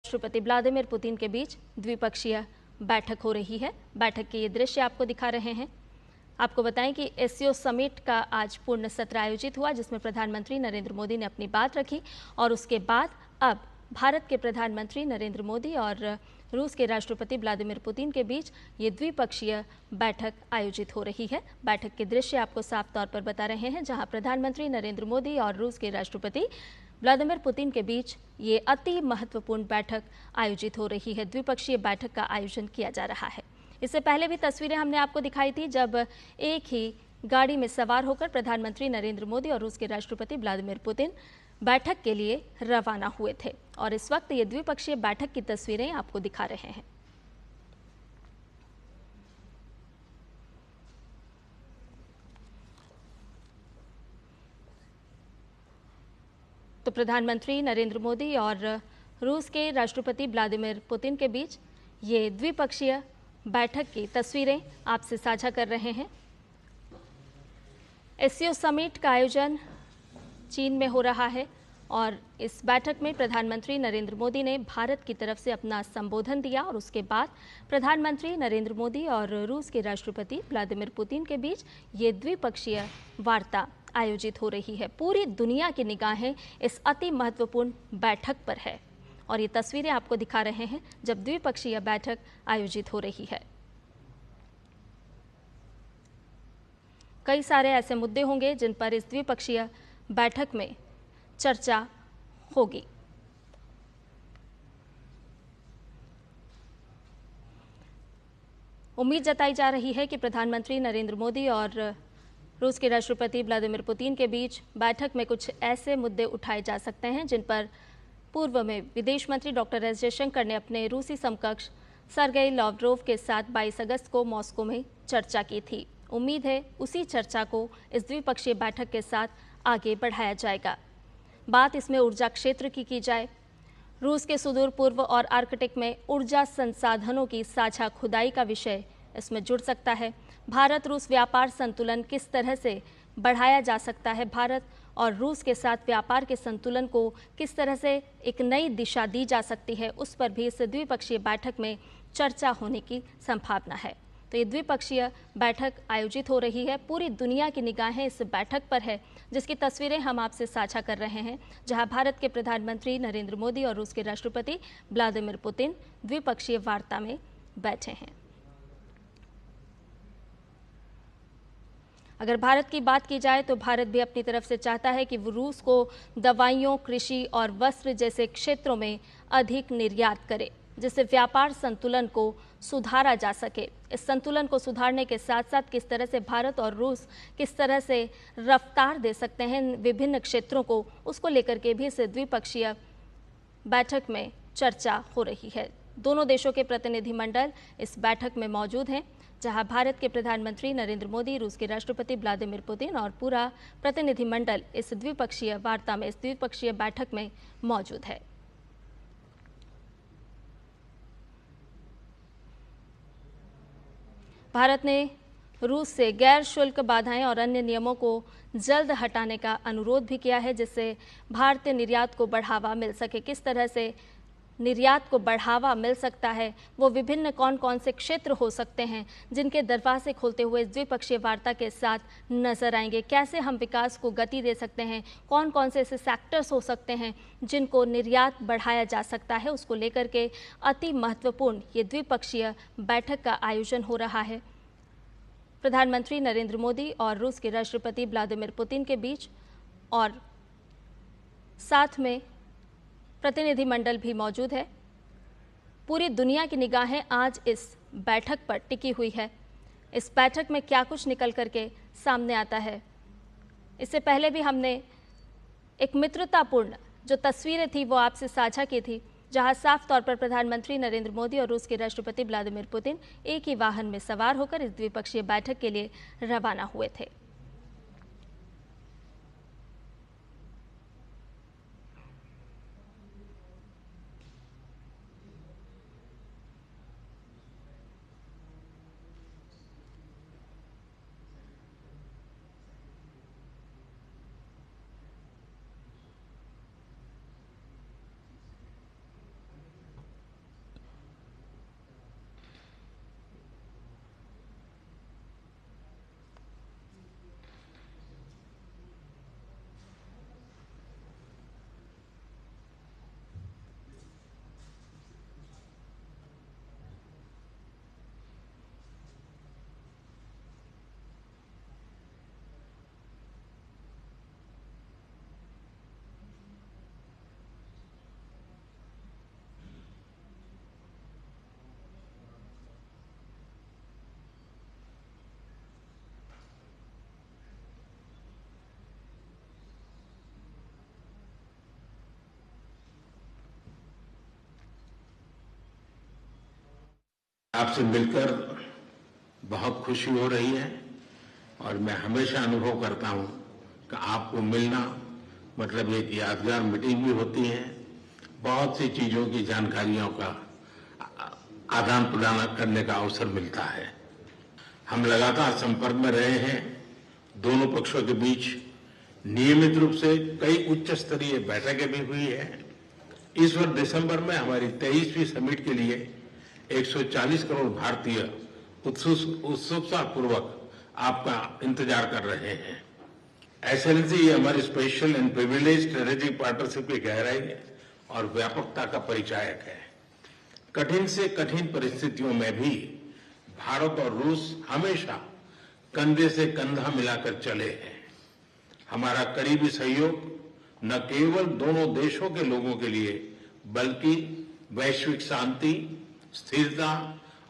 राष्ट्रपति Vladimir Putin के बीच द्विपक्षीय बैठक हो रही है। बैठक के ये दृश्य आपको दिखा रहे हैं। आपको बताएं कि एससीओ समिट का आज पूर्ण सत्र आयोजित हुआ, जिसमें प्रधानमंत्री नरेंद्र मोदी ने अपनी बात रखी और उसके बाद अब भारत के प्रधानमंत्री नरेंद्र मोदी और रूस के राष्ट्रपति व्लादिमीर पुतिन के बीच ये द्विपक्षीय बैठक आयोजित हो रही है। बैठक के दृश्य आपको साफ तौर पर बता रहे हैं, जहां प्रधानमंत्री नरेंद्र मोदी और रूस के राष्ट्रपति व्लादिमीर पुतिन के बीच ये अति महत्वपूर्ण बैठक आयोजित हो रही है। द्विपक्षीय बैठक का आयोजन किया जा रहा है। इससे पहले भी तस्वीरें हमने आपको दिखाई थी, जब एक ही गाड़ी में सवार होकर प्रधानमंत्री नरेंद्र मोदी और रूस के राष्ट्रपति व्लादिमीर पुतिन बैठक के लिए रवाना हुए थे। और इस वक्त ये द्विपक्षीय बैठक की तस्वीरें आपको दिखा रहे हैं। तो प्रधानमंत्री नरेंद्र मोदी और रूस के राष्ट्रपति व्लादिमीर पुतिन के बीच ये द्विपक्षीय बैठक की तस्वीरें आपसे साझा कर रहे हैं। एससीओ समिट का आयोजन चीन में हो रहा है और इस बैठक में प्रधानमंत्री नरेंद्र मोदी ने भारत की तरफ से अपना संबोधन दिया और उसके बाद प्रधानमंत्री नरेंद्र मोदी और रूस के राष्ट्रपति व्लादिमीर पुतिन के बीच ये द्विपक्षीय वार्ता आयोजित हो रही है। पूरी दुनिया की निगाहें इस अति महत्वपूर्ण बैठक पर है और ये तस्वीरें आपको दिखा रहे हैं जब द्विपक्षीय बैठक आयोजित हो रही है। कई सारे ऐसे मुद्दे होंगे जिन पर इस द्विपक्षीय बैठक में चर्चा होगी। उम्मीद जताई जा रही है कि प्रधानमंत्री नरेंद्र मोदी और रूस के राष्ट्रपति व्लादिमीर पुतिन के बीच बैठक में कुछ ऐसे मुद्दे उठाए जा सकते हैं जिन पर पूर्व में विदेश मंत्री डॉक्टर एस जयशंकर ने अपने रूसी समकक्ष सर्गेई लावरोव के साथ 22 अगस्त को मॉस्को में चर्चा की थी। उम्मीद है उसी चर्चा को इस द्विपक्षीय बैठक के साथ आगे बढ़ाया जाएगा। बात इसमें ऊर्जा क्षेत्र की जाए। रूस के सुदूर पूर्व और आर्कटिक में ऊर्जा संसाधनों की साझा खुदाई का विषय इसमें जुड़ सकता है। भारत रूस व्यापार संतुलन किस तरह से बढ़ाया जा सकता है, भारत और रूस के साथ व्यापार के संतुलन को किस तरह से एक नई दिशा दी जा सकती है, उस पर भी इस द्विपक्षीय बैठक में चर्चा होने की संभावना है। तो ये द्विपक्षीय बैठक आयोजित हो रही है। पूरी दुनिया की निगाहें इस बैठक पर है, जिसकी तस्वीरें हम आपसे साझा कर रहे हैं, जहां भारत के प्रधानमंत्री नरेंद्र मोदी और रूस के राष्ट्रपति व्लादिमीर पुतिन द्विपक्षीय वार्ता में बैठे हैं। अगर भारत की बात की जाए तो भारत भी अपनी तरफ से चाहता है कि वो रूस को दवाइयों, कृषि और वस्त्र जैसे क्षेत्रों में अधिक निर्यात करे, जिससे व्यापार संतुलन को सुधारा जा सके। इस संतुलन को सुधारने के साथ साथ किस तरह से भारत और रूस किस तरह से रफ्तार दे सकते हैं विभिन्न क्षेत्रों को, उसको लेकर के भी इस द्विपक्षीय बैठक में चर्चा हो रही है। दोनों देशों के प्रतिनिधिमंडल इस बैठक में मौजूद हैं, जहां भारत के प्रधानमंत्री नरेंद्र मोदी, रूस के राष्ट्रपति व्लादिमीर पुतिन और पूरा प्रतिनिधिमंडल इस द्विपक्षीय वार्ता में, इस द्विपक्षीय बैठक में मौजूद है। भारत ने रूस से गैर शुल्क बाधाएं और अन्य नियमों को जल्द हटाने का अनुरोध भी किया है, जिससे भारतीय निर्यात को बढ़ावा मिल सके। किस तरह से निर्यात को बढ़ावा मिल सकता है, वो विभिन्न कौन कौन से क्षेत्र हो सकते हैं जिनके दरवाजे खोलते हुए द्विपक्षीय वार्ता के साथ नजर आएंगे। कैसे हम विकास को गति दे सकते हैं, कौन कौन से ऐसे सेक्टर्स हो सकते हैं जिनको निर्यात बढ़ाया जा सकता है, उसको लेकर के अति महत्वपूर्ण ये द्विपक्षीय बैठक का आयोजन हो रहा है। प्रधानमंत्री नरेंद्र मोदी और रूस के राष्ट्रपति व्लादिमीर पुतिन के बीच, और साथ में प्रतिनिधिमंडल भी मौजूद है। पूरी दुनिया की निगाहें आज इस बैठक पर टिकी हुई है। इस बैठक में क्या कुछ निकल करके सामने आता है। इससे पहले भी हमने एक मित्रतापूर्ण जो तस्वीरें थी वो आपसे साझा की थी, जहां साफ तौर पर प्रधानमंत्री नरेंद्र मोदी और रूस के राष्ट्रपति व्लादिमीर पुतिन एक ही वाहन में सवार होकर इस द्विपक्षीय बैठक के लिए रवाना हुए थे। आपसे मिलकर बहुत खुशी हो रही है और मैं हमेशा अनुभव करता हूं कि आपको मिलना मतलब एक यादगार मीटिंग भी होती है, बहुत सी चीजों की जानकारियों का आदान प्रदान करने का अवसर मिलता है। हम लगातार संपर्क में रहे हैं। दोनों पक्षों के बीच नियमित रूप से कई उच्च स्तरीय बैठकें भी हुई है। इस वर्ष दिसंबर में हमारी 23वीं समिट के लिए 140 करोड़ भारतीय उत्सुकता पूर्वक आपका इंतजार कर रहे हैं। एक्सेलेंसी, ये हमारी special and privilege strategic partnership की गहराई और व्यापकता का परिचायक है। कठिन से कठिन परिस्थितियों में भी भारत और रूस हमेशा कंधे से कंधा मिलाकर चले हैं। हमारा करीबी सहयोग न केवल दोनों देशों के लोगों के लिए बल्कि वैश्विक शांति, स्थिरता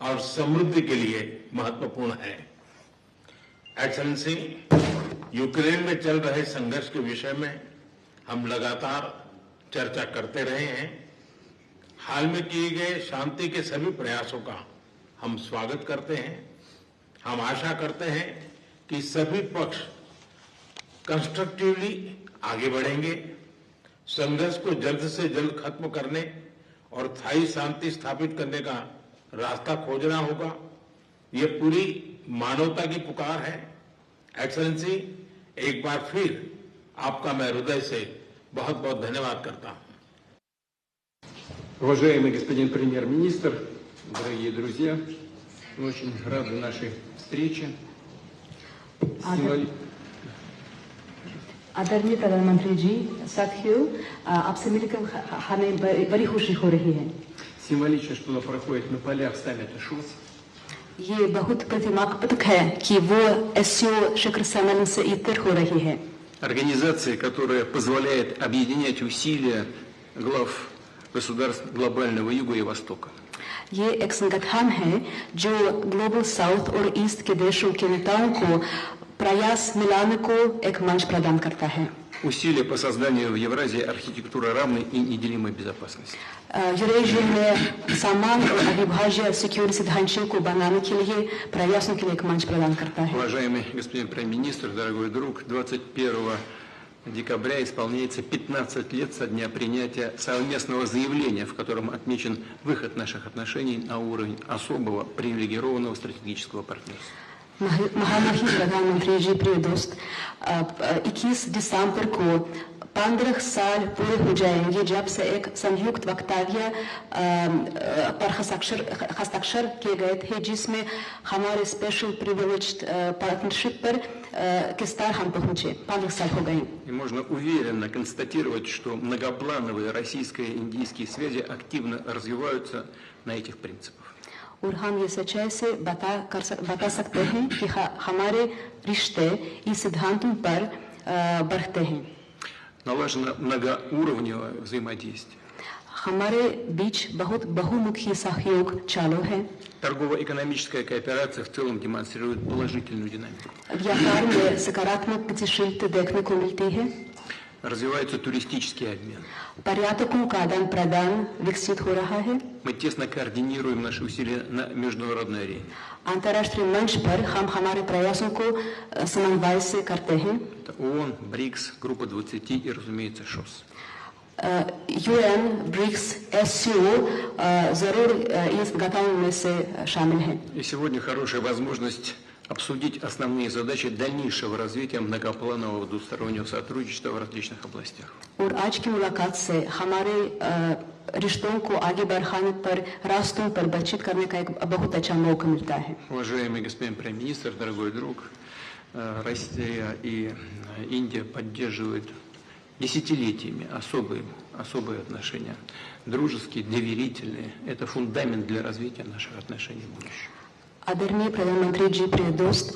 और समृद्धि के लिए महत्वपूर्ण है। एक्सेलेंसी, यूक्रेन में चल रहे संघर्ष के विषय में हम लगातार चर्चा करते रहे हैं। हाल में किए गए शांति के सभी प्रयासों का हम स्वागत करते हैं। हम आशा करते हैं कि सभी पक्ष कंस्ट्रक्टिवली आगे बढ़ेंगे। संघर्ष को जल्द से जल्द खत्म करने और स्थायी शांति स्थापित करने का रास्ता खोजना होगा। ये पूरी मानवता की पुकार है। एक्सेलेंसी, एक बार फिर आपका मैं हृदय से बहुत बहुत धन्यवाद करता हूं। Уважаемый господин премьер-министр, дорогие друзья, мы очень рады нашей встрече. आदरणीय प्रधानमंत्री जी, साथियों, आपसे मिलकर हमें बड़ी खुशी हो रही है। Символично, что она проходит на полях саммита ШОС. ये बहुत प्रतिमात्मक है कि वो एससीओ शिखर सम्मेलन से इतर हो रही है। Организация, которая позволяет объединять усилия глав государств глобального Юга и Востока. ये एक संगठन है जो ग्लोबल साउथ और ईस्ट के देशों के नेताओं को प्रयास मिलाने को एक मंच प्रदान करता है। Усилия по созданию в Евразии архитектуры равной и неделимой безопасности. यूरेशिया में समान और अविभाज्य सिक्योरिटी ढांचे को बनाने के लिए प्रयासों के लिए एक मंच प्रदान करता है। Уважаемый господин премьер-министр, дорогой друг, 21 декабря исполняется 15 лет со дня принятия совместного заявления, в котором отмечен выход наших отношений на уровень особого привилегированного стратегического партнерства. महामहिम प्रधानमंत्री जी, प्रिय दोस्त, 21 दिसंबर को 15 साल पूरे हो जाएंगे जब से एक संयुक्त वक्तव्य पर हस्ताक्षर किए गए थे, जिसमें हमारे स्पेशल प्रिविलेज्ड पार्टनरशिप पर किस तरह हम पहुंचे। 15 साल हो गए। И можно уверенно констатировать, что многоплановые российско-индийские связи активно развиваются на этих принципах. और हम ये सच्चाई से बता सकते हैं कि हमारे रिश्ते इस सिद्धांतों पर बढ़ते हैं। Налажено многоуровневое взаимодействие. हमारे बीच बहुत बहुमुखी सहयोग चालू है। Торгово-экономическая кооперация в целом демонстрирует положительную динамику. व्यापार में सकारात्मक गतिशीलता देखने को मिलती है। Развивается туристический обмен. पर्यटकों का आदान प्रदान विकसित हो रहा है। Мы тесно координируем наши усилия на международной арене. अंतर्राष्ट्रीय मंच पर हम हमारे प्रयासों को समन्वय से करते हैं। Это ООН, БРИКС, Группа 20 и, разумеется, ШОС. यूएन, ब्रिक्स, एससीओ जरूर इस गठन में से शामिल हैं। И сегодня хорошая возможность обсудить основные задачи дальнейшего развития многопланового двустороннего сотрудничества в различных областях. और आज की मुलाकात से हमारे रिश्तों को आगे बढ़ाने पर रास्तों पर बातचीत करने का एक बहुत अच्छा मौका मिलता है। Уважаемый господин премьер-министр, дорогой друг, Россия и Индия поддерживают десятилетиями особые отношения, дружеские, доверительные. Это фундамент для развития наших отношений в будущем. आदरणीय प्रधानमंत्री जी, प्रिय दोस्त,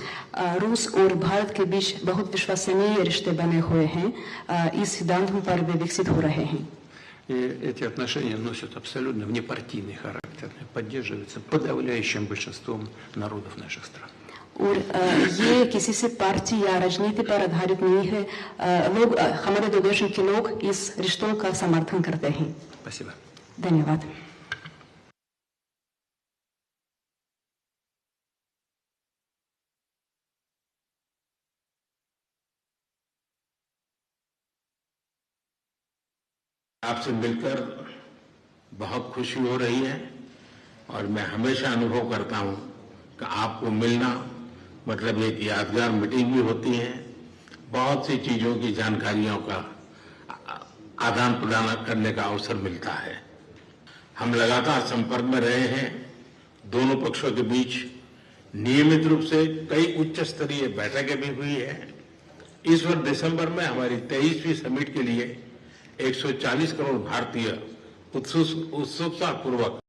रूस और भारत के बीच बहुत विश्वसनीय रिश्ते बने हुए हैं। इस सिद्धांतों पर वे विकसित हो रहे हैं। И эти отношения носят абсолютно внепартийный характер, поддерживаются подавляющим большинством народов наших стран. और ये किसी से पार्टी या राजनीति पर आधारित नहीं है। लोग, हमारे दो देशों के लोग इस रिश्तों का समर्थन करते हैं। Спасибо. धन्यवाद। आपसे मिलकर बहुत खुशी हो रही है और मैं हमेशा अनुभव करता हूं कि आपको मिलना मतलब एक यादगार मीटिंग भी होती है, बहुत सी चीजों की जानकारियों का आदान प्रदान करने का अवसर मिलता है। हम लगातार संपर्क में रहे हैं। दोनों पक्षों के बीच नियमित रूप से कई उच्च स्तरीय बैठकें भी हुई है। इस वर्ष दिसंबर में हमारी 23वीं समिट के लिए 140 करोड़ भारतीय उत्सुकता पूर्वक